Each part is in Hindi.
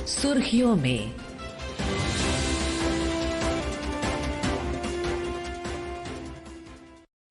सुर्खियों में।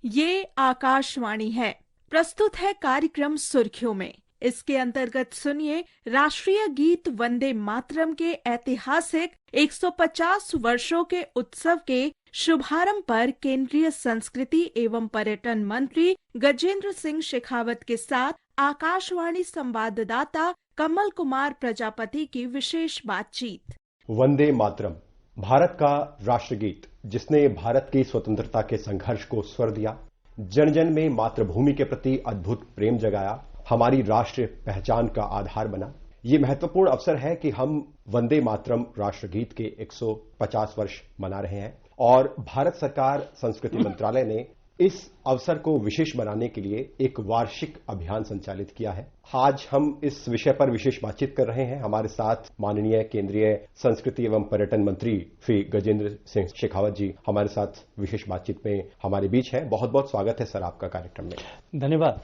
ये आकाशवाणी है। प्रस्तुत है कार्यक्रम सुर्खियों में। इसके अंतर्गत सुनिए राष्ट्रीय गीत वंदे मातरम के ऐतिहासिक 150 वर्षों के उत्सव के शुभारंभ पर केंद्रीय संस्कृति एवं पर्यटन मंत्री गजेंद्र सिंह शेखावत के साथ आकाशवाणी संवाददाता कमल कुमार प्रजापति की विशेष बातचीत। वंदे मातरम भारत का राष्ट्रगीत, जिसने भारत की स्वतंत्रता के संघर्ष को स्वर दिया, जन जन में मातृभूमि के प्रति अद्भुत प्रेम जगाया, हमारी राष्ट्रीय पहचान का आधार बना। ये महत्वपूर्ण अवसर है कि हम वंदे मातरम राष्ट्रगीत के 150 वर्ष मना रहे हैं और भारत सरकार संस्कृति मंत्रालय ने इस अवसर को विशेष बनाने के लिए एक वार्षिक अभियान संचालित किया है। आज हम इस विषय पर विशेष बातचीत कर रहे हैं। हमारे साथ माननीय केंद्रीय संस्कृति एवं पर्यटन मंत्री श्री गजेंद्र सिंह शेखावत जी हमारे साथ विशेष बातचीत में हमारे बीच हैं। बहुत बहुत स्वागत है सर आपका कार्यक्रम में। धन्यवाद।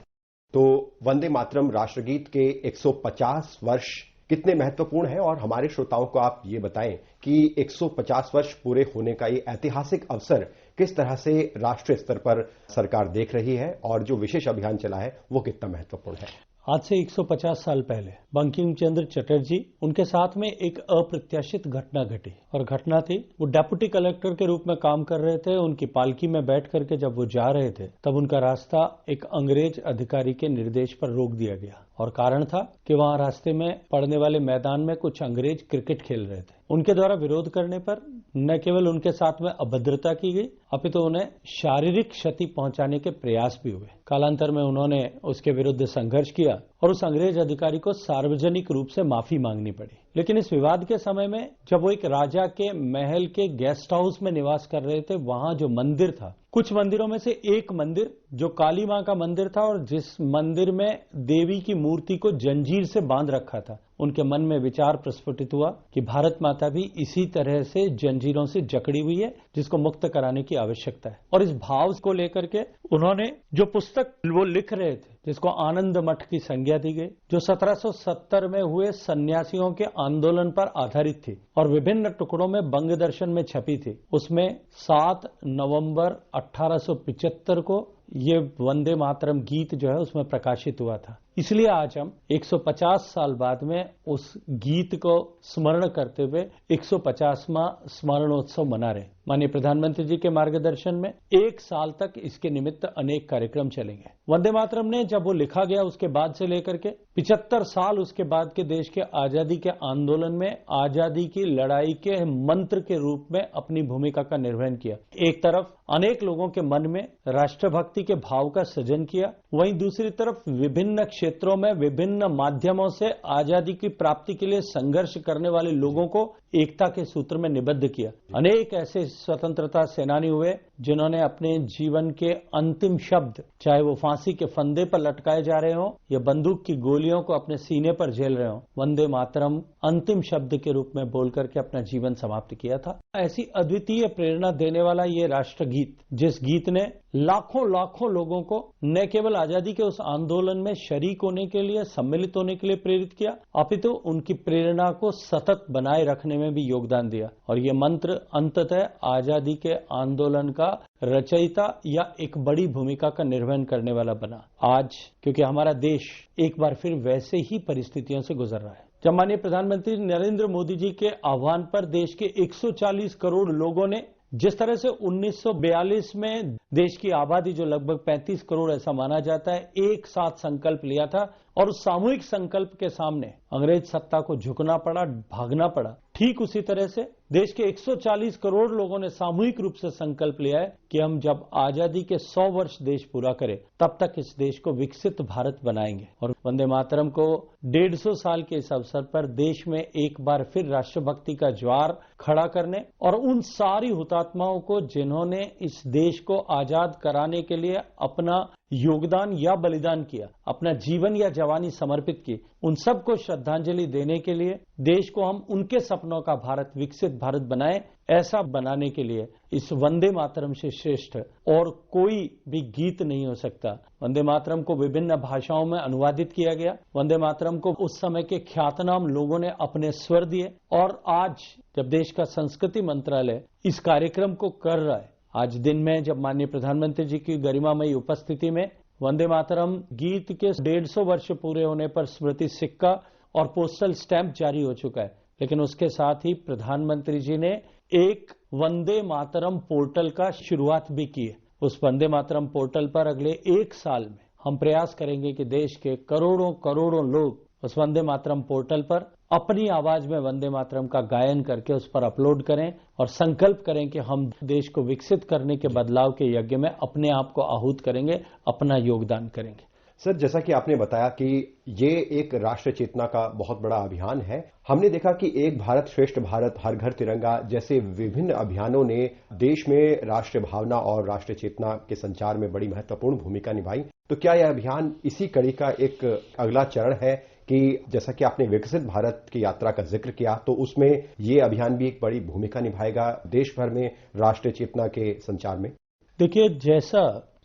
तो वंदे मातरम राष्ट्रगीत के 150 वर्ष कितने महत्वपूर्ण है और हमारे श्रोताओं को आप ये बताएं कि 150 वर्ष पूरे होने का ये ऐतिहासिक अवसर किस तरह से राष्ट्रीय स्तर पर सरकार देख रही है और जो विशेष अभियान चला है वो कितना महत्वपूर्ण है। आज से 150 साल पहले बंकिम चंद्र चटर्जी, उनके साथ में एक अप्रत्याशित घटना घटी और घटना थी, वो डेप्यूटी कलेक्टर के रूप में काम कर रहे थे। उनकी पालकी में बैठ करके जब वो जा रहे थे तब उनका रास्ता एक अंग्रेज अधिकारी के निर्देश पर रोक दिया गया और कारण था कि वहां रास्ते में पड़ने वाले मैदान में कुछ अंग्रेज क्रिकेट खेल रहे थे। उनके द्वारा विरोध करने पर न केवल उनके साथ में अभद्रता की गई अपितु उन्हें शारीरिक क्षति पहुंचाने के प्रयास भी हुए। कालांतर में उन्होंने उसके विरुद्ध संघर्ष किया और उस अंग्रेज अधिकारी को सार्वजनिक रूप से माफी मांगनी पड़ी। लेकिन इस विवाद के समय में जब वो एक राजा के महल के गेस्ट हाउस में निवास कर रहे थे, वहां जो मंदिर था, कुछ मंदिरों में से एक मंदिर जो काली मां का मंदिर था और जिस मंदिर में देवी की मूर्ति को जंजीर से बांध रखा था, उनके मन में विचार प्रस्फुटित हुआ कि भारत माता भी इसी तरह से जंजीरों से जकड़ी हुई है, जिसको मुक्त कराने की आवश्यकता है। और इस भाव को लेकर के उन्होंने जो पुस्तक वो लिख रहे थे, जिसको आनंद मठ की संज्ञा दी गई, जो 1770 में हुए सन्यासियों के आंदोलन पर आधारित थी और विभिन्न टुकड़ों में बंग दर्शन में छपी थी, उसमें 7 नवंबर 1875 को ये वंदे मातरम गीत जो है उसमें प्रकाशित हुआ था। इसलिए आज हम 150 साल बाद में उस गीत को स्मरण करते हुए 150वां स्मरणोत्सव मना रहे। माननीय प्रधानमंत्री जी के मार्गदर्शन में 1 साल तक इसके निमित्त अनेक कार्यक्रम चलेंगे। वंदे मातरम ने जब वो लिखा गया उसके बाद से लेकर के 75 साल उसके बाद के देश के आजादी के आंदोलन में आजादी की लड़ाई के मंत्र के रूप में अपनी भूमिका का निर्वहन किया। एक तरफ अनेक लोगों के मन में राष्ट्रभक्ति के भाव का सृजन किया, वहीं दूसरी तरफ विभिन्न क्षेत्रों में विभिन्न माध्यमों से आजादी की प्राप्ति के लिए संघर्ष करने वाले लोगों को एकता के सूत्र में निबद्ध किया। अनेक ऐसे स्वतंत्रता सेनानी हुए जिन्होंने अपने जीवन के अंतिम शब्द, चाहे वो फांसी के फंदे पर लटकाए जा रहे हों या बंदूक की गोलियों को अपने सीने पर झेल रहे हों, वंदे मातरम अंतिम शब्द के रूप में बोल करके अपना जीवन समाप्त किया था। ऐसी अद्वितीय प्रेरणा देने वाला ये राष्ट्रगीत, जिस गीत ने लाखों लाखों लोगों को न केवल आजादी के उस आंदोलन में शरीक होने के लिए, सम्मिलित होने के लिए प्रेरित किया, अपितु उनकी प्रेरणा को सतत बनाए रखने में भी योगदान दिया। और ये मंत्र अंततः आजादी के आंदोलन का रचयिता या एक बड़ी भूमिका का निर्वहन करने वाला बना। आज क्योंकि हमारा देश एक बार फिर वैसे ही परिस्थितियों से गुजर रहा है। जब माननीय प्रधानमंत्री नरेंद्र मोदी जी के आह्वान पर देश के 140 करोड़ लोगों ने जिस तरह से 1942 में देश की आबादी जो लगभग 35 करोड़ ऐसा माना जाता है, एक साथ संकल्प लिया था और उस सामूहिक संकल्प के सामने अंग्रेज सत्ता को झुकना पड़ा, भागना पड़ा। ठीक उसी तरह से देश के 140 करोड़ लोगों ने सामूहिक रूप से संकल्प लिया है कि हम जब आजादी के 100 वर्ष देश पूरा करें तब तक इस देश को विकसित भारत बनाएंगे। और वंदे मातरम को 150 साल के इस अवसर पर देश में एक बार फिर राष्ट्रभक्ति का ज्वार खड़ा करने और उन सारी हुतात्माओं को जिन्होंने इस देश को आजाद कराने के लिए अपना योगदान या बलिदान किया, अपना जीवन या जवानी समर्पित की, उन सबको श्रद्धांजलि देने के लिए देश को हम उनके सपनों का भारत, विकसित भारत बनाए, ऐसा बनाने के लिए इस वंदे मातरम से श्रेष्ठ और कोई भी गीत नहीं हो सकता। वंदे मातरम को विभिन्न भाषाओं में अनुवादित किया गया। वंदे मातरम को उस समय के ख्यातनाम लोगों ने अपने स्वर दिए और आज जब देश का संस्कृति मंत्रालय इस कार्यक्रम को कर रहा है, आज दिन में जब माननीय प्रधानमंत्री जी की गरिमामयी उपस्थिति में वंदे मातरम गीत के 150 वर्ष पूरे होने पर स्मृति सिक्का और पोस्टल स्टैंप जारी हो चुका है, लेकिन उसके साथ ही प्रधानमंत्री जी ने एक वंदे मातरम पोर्टल का शुरुआत भी की है। उस वंदे मातरम पोर्टल पर अगले 1 साल में हम प्रयास करेंगे कि देश के करोड़ों करोड़ों लोग उस वंदे मातरम पोर्टल पर अपनी आवाज में वंदे मातरम का गायन करके उस पर अपलोड करें और संकल्प करें कि हम देश को विकसित करने के बदलाव के यज्ञ में अपने आप को आहूत करेंगे, अपना योगदान करेंगे। सर, जैसा कि आपने बताया कि ये एक राष्ट्र चेतना का बहुत बड़ा अभियान है। हमने देखा कि एक भारत श्रेष्ठ भारत, हर घर तिरंगा जैसे विभिन्न अभियानों ने देश में राष्ट्रीय भावना और राष्ट्रीय चेतना के संचार में बड़ी महत्वपूर्ण भूमिका निभाई। तो क्या यह अभियान इसी कड़ी का एक अगला चरण है कि जैसा कि आपने विकसित भारत की यात्रा का जिक्र किया, तो उसमें ये अभियान भी एक बड़ी भूमिका निभाएगा देश भर में राष्ट्रीय चेतना के संचार में? देखिए, जैसा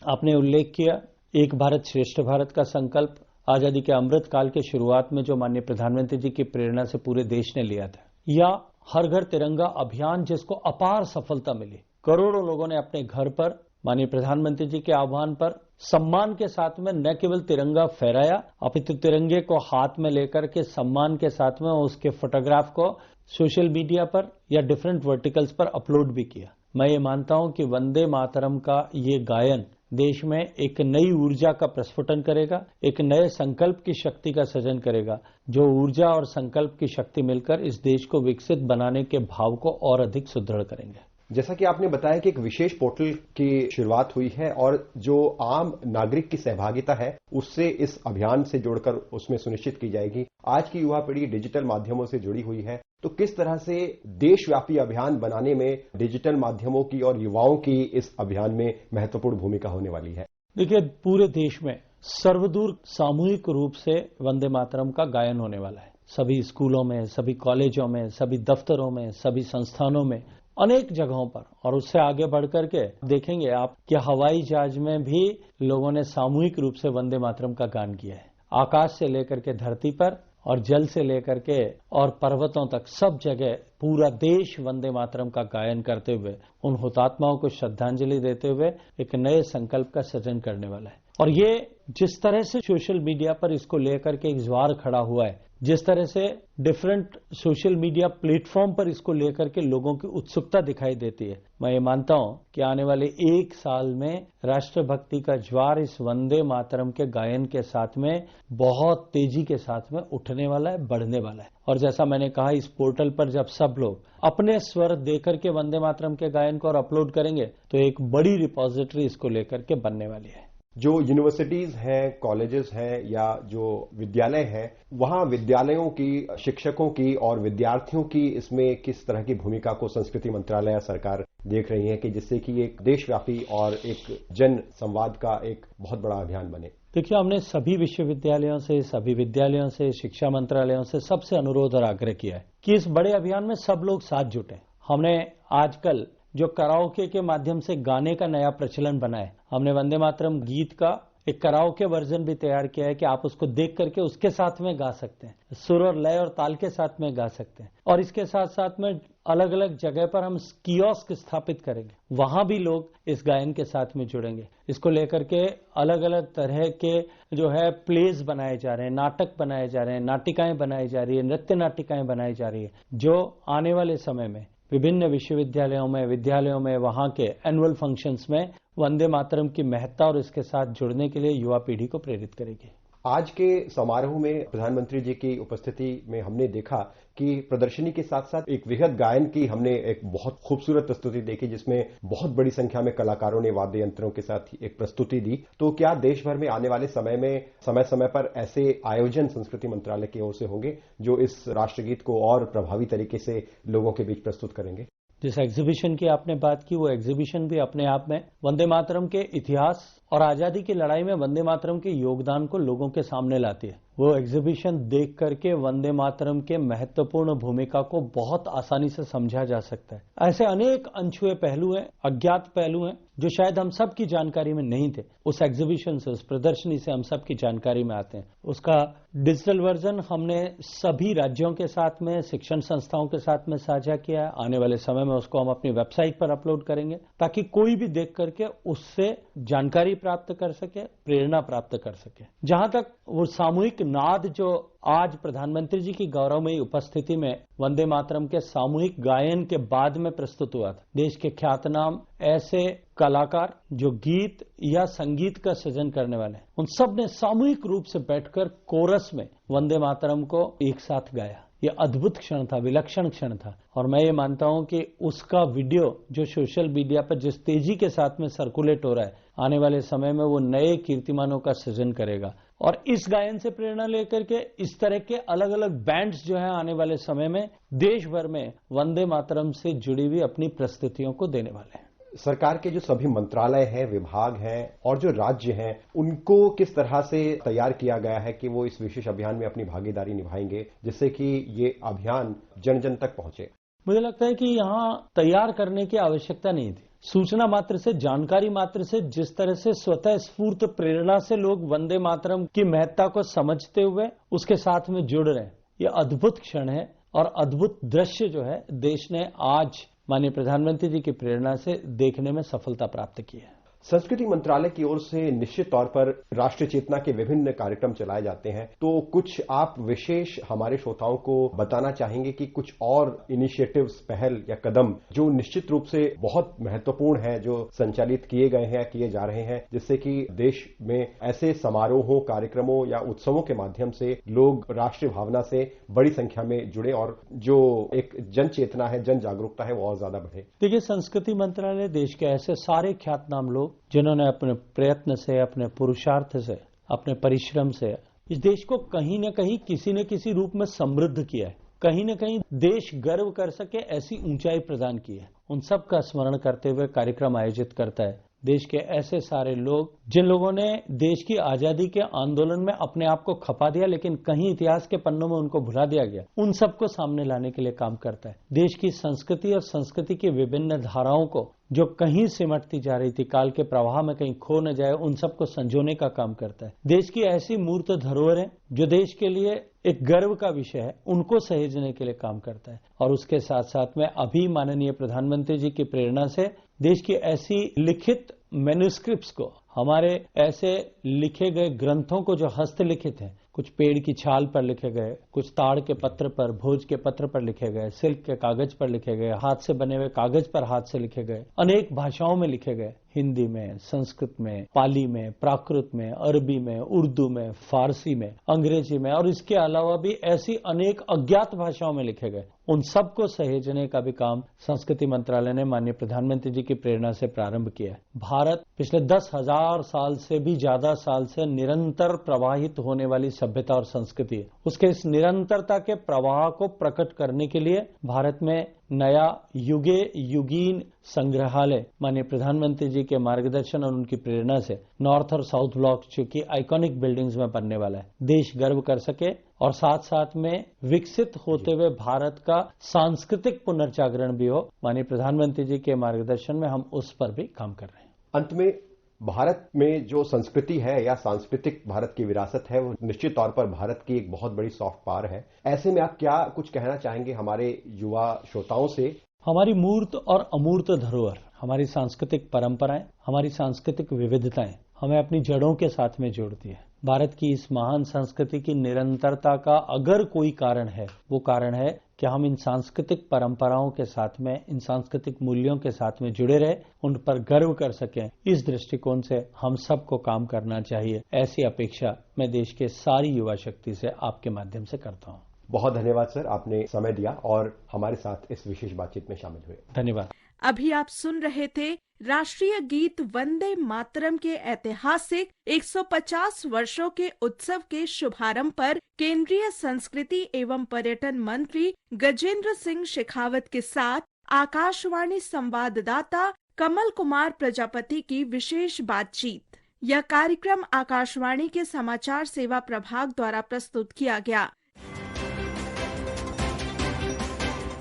आपने उल्लेख किया, एक भारत श्रेष्ठ भारत का संकल्प आजादी के अमृत काल के शुरुआत में जो माननीय प्रधानमंत्री जी की प्रेरणा से पूरे देश ने लिया था, या हर घर तिरंगा अभियान जिसको अपार सफलता मिली। करोड़ों लोगों ने अपने घर पर माननीय प्रधानमंत्री जी के आह्वान पर सम्मान के साथ में न केवल तिरंगा फहराया, अपितु तिरंगे को हाथ में लेकर के सम्मान के साथ में उसके फोटोग्राफ को सोशल मीडिया पर या डिफरेंट वर्टिकल्स पर अपलोड भी किया। मैं ये मानता हूं कि वंदे मातरम का ये गायन देश में एक नई ऊर्जा का प्रस्फुटन करेगा, एक नए संकल्प की शक्ति का सृजन करेगा, जो ऊर्जा और संकल्प की शक्ति मिलकर इस देश को विकसित बनाने के भाव को और अधिक सुदृढ़ करेंगे। जैसा कि आपने बताया कि एक विशेष पोर्टल की शुरुआत हुई है और जो आम नागरिक की सहभागिता है उससे इस अभियान से जोड़कर उसमें सुनिश्चित की जाएगी। आज की युवा पीढ़ी डिजिटल माध्यमों से जुड़ी हुई है, तो किस तरह से देशव्यापी अभियान बनाने में डिजिटल माध्यमों की और युवाओं की इस अभियान में महत्वपूर्ण भूमिका होने वाली है? देखिए, पूरे देश में सर्वदूर सामूहिक रूप से वंदे मातरम का गायन होने वाला है। सभी स्कूलों में, सभी कॉलेजों में, सभी दफ्तरों में, सभी संस्थानों में, अनेक जगहों पर, और उससे आगे बढ़कर के देखेंगे आप कि हवाई जहाज में भी लोगों ने सामूहिक रूप से वंदे मातरम का गान किया है। आकाश से लेकर के धरती पर और जल से लेकर के और पर्वतों तक सब जगह पूरा देश वंदे मातरम का गायन करते हुए उन हुतात्माओं को श्रद्धांजलि देते हुए एक नए संकल्प का सृजन करने वाला है। और ये जिस तरह से सोशल मीडिया पर इसको लेकर के एक ज्वार खड़ा हुआ है, जिस तरह से डिफरेंट सोशल मीडिया प्लेटफॉर्म पर इसको लेकर के लोगों की उत्सुकता दिखाई देती है, मैं ये मानता हूं कि आने वाले 1 साल में राष्ट्रभक्ति का ज्वार इस वंदे मातरम के गायन के साथ में बहुत तेजी के साथ में उठने वाला है, बढ़ने वाला है। और जैसा मैंने कहा, इस पोर्टल पर जब सब लोग अपने स्वर देकर के वंदे मातरम के गायन को और अपलोड करेंगे तो एक बड़ी रिपोजिटरी इसको लेकर के बनने वाली है। जो यूनिवर्सिटीज हैं, कॉलेजेस हैं या जो विद्यालय हैं, वहां विद्यालयों की, शिक्षकों की और विद्यार्थियों की इसमें किस तरह की भूमिका को संस्कृति मंत्रालय या सरकार देख रही है कि जिससे कि एक देशव्यापी और एक जन संवाद का एक बहुत बड़ा अभियान बने? देखिए, हमने सभी विश्वविद्यालयों से, सभी विद्यालयों से, शिक्षा मंत्रालयों से सबसे अनुरोध और आग्रह किया है कि इस बड़े अभियान में सब लोग साथ जुटें। हमने आजकल जो कराओके के माध्यम से गाने का नया प्रचलन बना है, हमने वंदे मातरम गीत का एक कराओके वर्जन भी तैयार किया है कि आप उसको देख करके उसके साथ में गा सकते हैं, सुर और लय और ताल के साथ में गा सकते हैं। और इसके साथ साथ में अलग अलग जगह पर हम कियोस्क स्थापित करेंगे, वहां भी लोग इस गायन के साथ में जुड़ेंगे। इसको लेकर के अलग अलग तरह के जो है प्लेज बनाए जा रहे हैं, नाटक बनाए जा रहे हैं, नाटिकाएं बनाई जा रही है, नृत्य नाटिकाएं बनाई जा रही है, जो आने वाले समय में विभिन्न विश्वविद्यालयों में, विद्यालयों में, वहां के एनुअल फंक्शंस में वंदे मातरम की महत्ता और इसके साथ जुड़ने के लिए युवा पीढ़ी को प्रेरित करेगी। आज के समारोह में प्रधानमंत्री जी की उपस्थिति में हमने देखा कि प्रदर्शनी के साथ साथ एक वृहद गायन की हमने एक बहुत खूबसूरत प्रस्तुति देखी, जिसमें बहुत बड़ी संख्या में कलाकारों ने वाद्य यंत्रों के साथ एक प्रस्तुति दी। तो क्या देश भर में आने वाले समय में समय समय पर ऐसे आयोजन संस्कृति मंत्रालय की ओर से होंगे जो इस राष्ट्रगीत को और प्रभावी तरीके से लोगों के बीच प्रस्तुत करेंगे? जिस एग्जीबिशन की आपने बात की, वो एग्जीबिशन भी अपने आप में वंदे मातरम के इतिहास और आजादी की लड़ाई में वंदे मातरम के योगदान को लोगों के सामने लाती है। वो एग्जीबिशन देख करके वंदे मातरम के महत्वपूर्ण भूमिका को बहुत आसानी से समझा जा सकता है। ऐसे अनेक अनछुए पहलू हैं, अज्ञात पहलू हैं, जो शायद हम सब की जानकारी में नहीं थे। उस एग्जीबिशन से, उस प्रदर्शनी से हम सब की जानकारी में आते हैं। उसका डिजिटल वर्जन हमने सभी राज्यों के साथ में, शिक्षण संस्थाओं के साथ में साझा किया है। आने वाले समय में उसको हम अपनी वेबसाइट पर अपलोड करेंगे, ताकि कोई भी देख करके उससे जानकारी प्राप्त कर सके, प्रेरणा प्राप्त कर सके। जहां तक वो सामूहिक नाद जो आज प्रधानमंत्री जी की गौरवमयी उपस्थिति में वंदे मातरम के सामूहिक गायन के बाद में प्रस्तुत हुआ था, देश के ख्यातनाम ऐसे कलाकार जो गीत या संगीत का सृजन करने वाले, उन सब ने सामूहिक रूप से बैठकर कोरस में वंदे मातरम को एक साथ गाया। ये अद्भुत क्षण था, विलक्षण क्षण था। और मैं ये मानता हूं कि उसका वीडियो जो सोशल मीडिया पर जिस तेजी के साथ में सर्कुलेट हो रहा है, आने वाले समय में वो नए कीर्तिमानों का सृजन करेगा। और इस गायन से प्रेरणा लेकर के इस तरह के अलग अलग बैंड्स जो है आने वाले समय में देश भर में वंदे मातरम से जुड़ी हुई अपनी प्रस्तुतियों को देने वाले हैं। सरकार के जो सभी मंत्रालय हैं, विभाग हैं और जो राज्य हैं, उनको किस तरह से तैयार किया गया है कि वो इस विशेष अभियान में अपनी भागीदारी निभाएंगे, जिससे कि ये अभियान जन जन तक पहुंचे? मुझे लगता है कि यहाँ तैयार करने की आवश्यकता नहीं थी। सूचना मात्र से, जानकारी मात्र से, जिस तरह से स्वतः स्फूर्त प्रेरणा से लोग वंदे मातरम की महत्ता को समझते हुए उसके साथ में जुड़ रहे हैं, ये अद्भुत क्षण है। और अद्भुत दृश्य जो है देश ने आज माननीय प्रधानमंत्री जी की प्रेरणा से देखने में सफलता प्राप्त की है। संस्कृति मंत्रालय की ओर से निश्चित तौर पर राष्ट्रीय चेतना के विभिन्न कार्यक्रम चलाए जाते हैं, तो कुछ आप विशेष हमारे श्रोताओं को बताना चाहेंगे कि कुछ और इनिशिएटिव्स, पहल या कदम जो निश्चित रूप से बहुत महत्वपूर्ण है, जो संचालित किए गए हैं, किए जा रहे हैं, जिससे कि देश में ऐसे समारोहों, कार्यक्रमों या उत्सवों के माध्यम से लोग राष्ट्रीय भावना से बड़ी संख्या में जुड़े और जो एक जन चेतना है, जन जागरूकता है, वो और ज्यादा बढ़े? देखिए, संस्कृति मंत्रालय देश के ऐसे सारे ख्यातनाम लोग जिन्होंने अपने प्रयत्न से, अपने पुरुषार्थ से, अपने परिश्रम से इस देश को कहीं न कहीं किसी न किसी रूप में समृद्ध किया है, कहीं न कहीं देश गर्व कर सके ऐसी ऊंचाई प्रदान की है, उन सब का स्मरण करते हुए कार्यक्रम आयोजित करता है। देश के ऐसे सारे लोग जिन लोगों ने देश की आजादी के आंदोलन में अपने आप को खपा दिया, लेकिन कहीं इतिहास के पन्नों में उनको भुला दिया गया, उन सबको सामने लाने के लिए काम करता है। देश की संस्कृति और संस्कृति की विभिन्न धाराओं को जो कहीं सिमटती जा रही थी, काल के प्रवाह में कहीं खो न जाए, उन सबको संजोने का काम करता है। देश की ऐसी मूर्त धरोहरें जो देश के लिए एक गर्व का विषय है, उनको सहेजने के लिए काम करता है। और उसके साथ साथ में अभी माननीय प्रधानमंत्री जी की प्रेरणा से देश की ऐसी लिखित मैन्युस्क्रिप्ट्स को, हमारे ऐसे लिखे गए ग्रंथों को जो हस्तलिखित हैं, कुछ पेड़ की छाल पर लिखे गए, कुछ ताड़ के पत्र पर, भोज के पत्र पर लिखे गए, सिल्क के कागज पर लिखे गए, हाथ से बने हुए कागज पर हाथ से लिखे गए, अनेक भाषाओं में लिखे गए, हिंदी में, संस्कृत में, पाली में, प्राकृत में, अरबी में, उर्दू में, फारसी में, अंग्रेजी में और इसके अलावा भी ऐसी अनेक अज्ञात भाषाओं में लिखे गए, उन सबको सहेजने का भी काम संस्कृति मंत्रालय ने माननीय प्रधानमंत्री जी की प्रेरणा से प्रारंभ किया है। भारत पिछले 10,000 साल से भी ज्यादा साल से निरंतर प्रवाहित होने वाली सभ्यता और संस्कृति है। उसके इस निरंतरता के प्रवाह को प्रकट करने के लिए भारत में नया युगीन संग्रहालय माननीय प्रधानमंत्री जी के मार्गदर्शन और उनकी प्रेरणा से नॉर्थ और साउथ ब्लॉक जो कि आइकॉनिक बिल्डिंग्स में बनने वाला है, देश गर्व कर सके और साथ साथ में विकसित होते हुए भारत का सांस्कृतिक पुनर्जागरण भी हो। माननीय प्रधानमंत्री जी के मार्गदर्शन में हम उस पर भी काम कर रहे हैं। अंत में, भारत में जो संस्कृति है या सांस्कृतिक भारत की विरासत है, वो निश्चित तौर पर भारत की एक बहुत बड़ी सॉफ्ट पावर है। ऐसे में आप क्या कुछ कहना चाहेंगे हमारे युवा श्रोताओं से? हमारी मूर्त और अमूर्त धरोहर, हमारी सांस्कृतिक परंपराएं, हमारी सांस्कृतिक विविधताएं हमें अपनी जड़ों के साथ में जोड़ती है। भारत की इस महान संस्कृति की निरंतरता का अगर कोई कारण है, वो कारण है कि हम इन सांस्कृतिक परंपराओं के साथ में, इन सांस्कृतिक मूल्यों के साथ में जुड़े रहे, उन पर गर्व कर सकें। इस दृष्टिकोण से हम सबको काम करना चाहिए, ऐसी अपेक्षा मैं देश के सारी युवा शक्ति से आपके माध्यम से करता हूं। बहुत धन्यवाद सर, आपने समय दिया और हमारे साथ इस विशेष बातचीत में शामिल हुए। धन्यवाद। अभी आप सुन रहे थे राष्ट्रीय गीत वंदे मातरम के ऐतिहासिक 150 वर्षों के उत्सव के शुभारंभ पर केंद्रीय संस्कृति एवं पर्यटन मंत्री गजेंद्र सिंह शेखावत के साथ आकाशवाणी संवाददाता कमल कुमार प्रजापति की विशेष बातचीत। यह कार्यक्रम आकाशवाणी के समाचार सेवा प्रभाग द्वारा प्रस्तुत किया गया।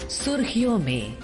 सुर्खियों में